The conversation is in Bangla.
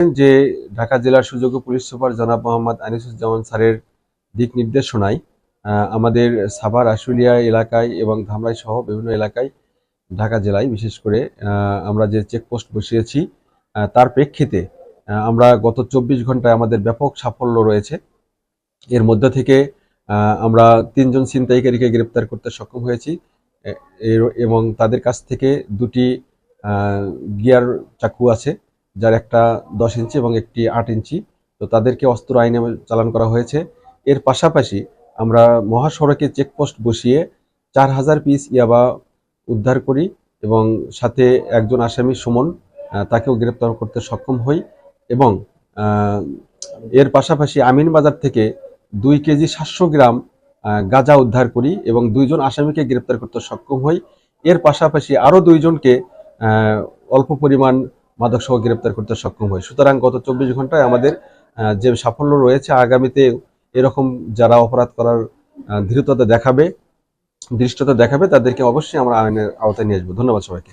যে ঢাকা জেলার সুযোগ্য পুলিশ সুপার জনাব মোহাম্মদ আনিসুজ্জামান স্যারের দিক নির্দেশনায় আমাদের সাভার আশুলিয়া এলাকায় এবং ধামরাই সহ বিভিন্ন এলাকায় ঢাকা জেলায় বিশেষ করে আমরা যে চেকপোস্ট বসিয়েছি তার প্রেক্ষিতে আমরা গত 24 ঘন্টায় আমাদের ব্যাপক সাফল্য রয়েছে। এর মধ্য থেকে আমরা 3 জন ছিনতাইকারীকে গ্রেপ্তার করতে সক্ষম হয়েছি এবং তাদের কাছ থেকে 2টি গিয়ার চাকু আছে, যার একটা 10 ইঞ্চি এবং একটি 8 ইঞ্চি। তো তাদেরকে অস্ত্র আইনে চালান করা হয়েছে। এর পাশাপাশি আমরা মহাসড়কে চেকপোস্ট বসিয়ে 4000 পিস ইয়াবা উদ্ধার করি এবং সাথে একজন আসামি সুমন তাকেও গ্রেপ্তার করতে সক্ষম হই এবং এর পাশাপাশি আমিন বাজার থেকে 2 কেজি 700 গ্রাম গাঁজা উদ্ধার করি এবং 2 জন আসামিকে গ্রেপ্তার করতে সক্ষম হই। এর পাশাপাশি আরও 2 জনকে অল্প পরিমাণ মাদকসহ গ্রেপ্তার করতে সক্ষম হই। সুতরাং গত 24 ঘন্টায় আমাদের যে সাফল্য রয়েছে, আগামীতে এরকম যারা অপরাধ করার ধৃষ্টতা দেখাবে তাদেরকে অবশ্যই আমরা আইনের আওতায় নিয়ে আসবো। ধন্যবাদ সবাইকে।